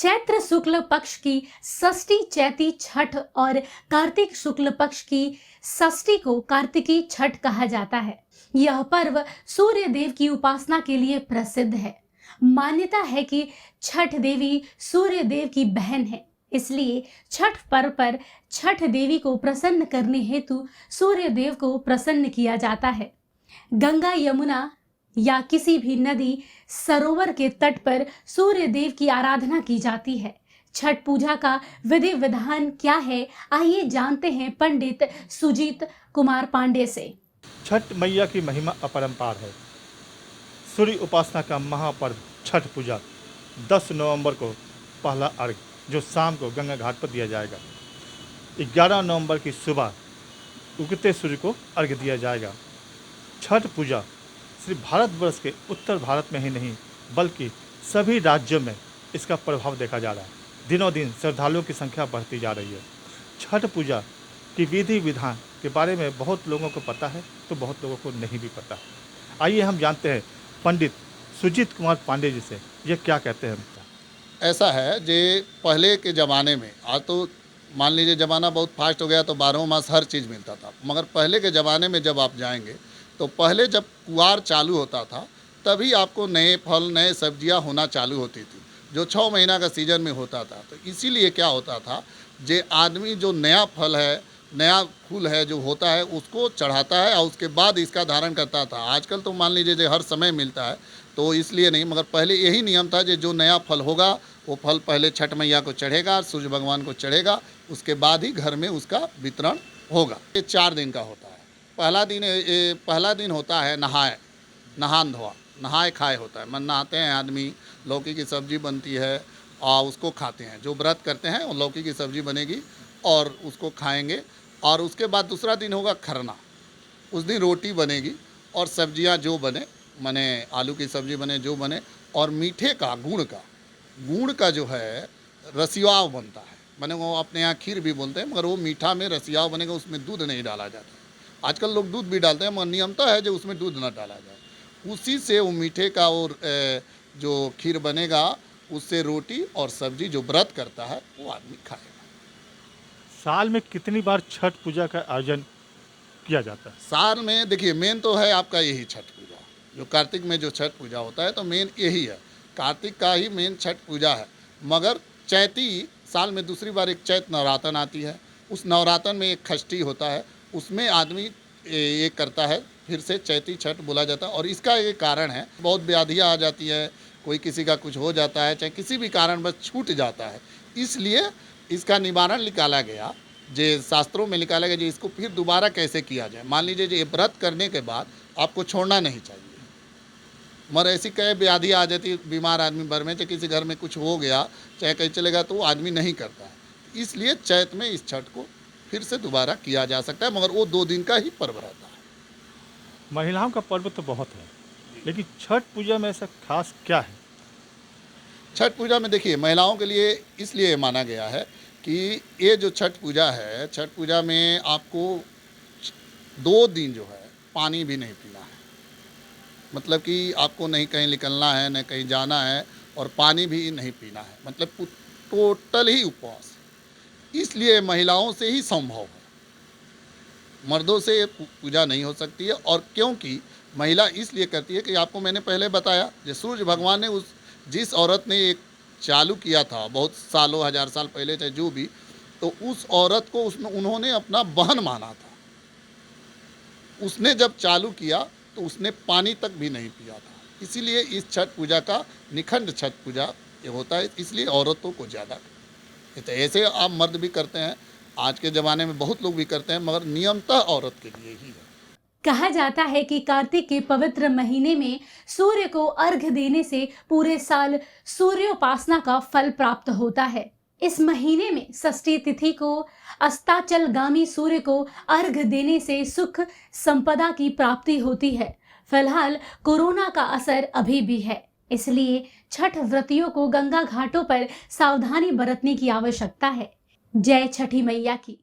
चैत्र शुक्ल पक्ष की षष्ठी चैती छठ और कार्तिक शुक्ल पक्ष की षष्ठी को कार्तिकी छठ कहा जाता है। यह पर्व सूर्य देव की उपासना के लिए प्रसिद्ध है। मान्यता है कि छठ देवी सूर्य देव की बहन है, इसलिए छठ पर्व पर छठ देवी को प्रसन्न करने हेतु सूर्य देव को प्रसन्न किया जाता है। गंगा, यमुना या किसी भी नदी, सरोवर के तट पर सूर्य देव की आराधना की जाती है। छठ पूजा का विधि विधान क्या है, आइए जानते हैं पंडित सुजीत कुमार पांडे से। छठ मैया की महिमा अपरंपार है। सूर्य उपासना का महापर्व छठ पूजा 10 नवंबर को पहला अर्घ जो शाम को गंगा घाट पर दिया जाएगा। 11 नवंबर की सुबह उगते सूर्य को अर्घ दिया जाएगा। छठ पूजा सिर्फ भारतवर्ष के उत्तर भारत में ही नहीं बल्कि सभी राज्यों में इसका प्रभाव देखा जा रहा है। दिनों दिन श्रद्धालुओं की संख्या बढ़ती जा रही है। छठ पूजा की विधि विधान के बारे में बहुत लोगों को पता है तो बहुत लोगों को नहीं भी पता है। आइए हम जानते हैं पंडित सुजीत कुमार पांडे जी से, ये क्या कहते हैं। ऐसा है जे पहले के ज़माने में, आज तो मान लीजिए ज़माना बहुत फास्ट हो गया तो 12 मास हर चीज़ मिलता था, मगर पहले के ज़माने में जब आप जाएंगे तो पहले जब कुआर चालू होता था तभी आपको नए फल नए सब्जियां होना चालू होती थी, जो 6 महीना का सीजन में होता था। तो इसीलिए क्या होता था, जे आदमी जो नया फल है नया फूल है जो होता है उसको चढ़ाता है और उसके बाद इसका धारण करता था। आजकल तो मान लीजिए जो हर समय मिलता है तो इसलिए नहीं, मगर पहले यही नियम था जो नया फल होगा वो फल पहले छठ मैया को चढ़ेगा, सूर्य भगवान को चढ़ेगा, उसके बाद ही घर में उसका वितरण होगा। ये 4 दिन का होता है। पहला दिन होता है नहान धोआ, नहाए खाए होता है। मन नहाते हैं आदमी, लौकी की सब्जी बनती है और उसको खाते हैं। जो व्रत करते हैं वो लौकी की सब्जी बनेगी और उसको खाएंगे। और उसके बाद दूसरा दिन होगा खरना। उस दिन रोटी बनेगी और सब्जियां जो बने, माने आलू की सब्जी बने जो बने, और मीठे का गुड़ का जो है रसियाव बनता है। माने वो अपने यहाँ खीर भी बोलते हैं, मगर वो मीठा में रसियाव बनेगा, उसमें दूध नहीं डाला जाता। आजकल लोग दूध भी डालते हैं, मगर नियमता है जो उसमें दूध ना डाला जाए। उसी से वो मीठे का और जो खीर बनेगा उससे रोटी और सब्जी जो व्रत करता है वो आदमी खाएगा। साल में कितनी बार छठ पूजा का आयोजन किया जाता है? साल में देखिए मेन तो है आपका यही छठ पूजा, जो कार्तिक में जो छठ पूजा होता है तो मेन यही है, कार्तिक का ही मेन छठ पूजा है। मगर चैती साल में दूसरी बार एक चैत नवरातन आती है, उस नवरातन में एक खष्टी होता है, उसमें आदमी ये करता है, फिर से चैती छठ बोला जाता है। और इसका एक कारण है, बहुत व्याधियाँ आ जाती है, कोई किसी का कुछ हो जाता है, चाहे किसी भी कारण बस छूट जाता है, इसलिए इसका निवारण निकाला गया, जो शास्त्रों में निकाला गया, जो इसको फिर दोबारा कैसे किया जाए। मान लीजिए ये व्रत करने के बाद आपको छोड़ना नहीं चाहिए, मगर ऐसी कई व्याधि आ जाती, बीमार आदमी भर में, चाहे किसी घर में कुछ हो गया, चाहे कहीं चलेगा तो वो आदमी नहीं करता है। इसलिए चैत में इस छठ को फिर से दोबारा किया जा सकता है, मगर वो 2 दिन का ही पर्व रहता है। महिलाओं का पर्व तो बहुत है, लेकिन छठ पूजा में ऐसा खास क्या है? छठ पूजा में देखिए महिलाओं के लिए इसलिए माना गया है कि ये जो छठ पूजा है, छठ पूजा में आपको 2 दिन जो है पानी भी नहीं पीना है। मतलब कि आपको नहीं कहीं निकलना है, न कहीं जाना है, और पानी भी नहीं पीना है, मतलब टोटल ही उपवास। इसलिए महिलाओं से ही संभव है, मर्दों से पूजा नहीं हो सकती है। और क्योंकि महिला इसलिए करती है कि आपको मैंने पहले बताया, जो सूर्य भगवान ने जिस औरत ने एक चालू किया था बहुत सालों 1000 साल पहले, चाहे जो भी, तो उस औरत को उन्होंने अपना बहन माना था। उसने जब चालू किया तो उसने पानी तक भी नहीं पिया था। इसीलिए इस छठ पूजा का निखंड छठ पूजा ये होता है, इसलिए औरतों को ज़्यादा। तो ऐसे आप मर्द भी करते हैं, आज के ज़माने में बहुत लोग भी करते हैं, मगर नियमतः औरत के लिए ही है। कहा जाता है कि कार्तिक के पवित्र महीने में सूर्य को अर्घ देने से पूरे साल सूर्योपासना का फल प्राप्त होता है। इस महीने में षष्ठी तिथि को अस्ताचलगामी सूर्य को अर्घ देने से सुख संपदा की प्राप्ति होती है। फिलहाल कोरोना का असर अभी भी है, इसलिए छठ व्रतियों को गंगा घाटों पर सावधानी बरतने की आवश्यकता है। जय छठी मैया की।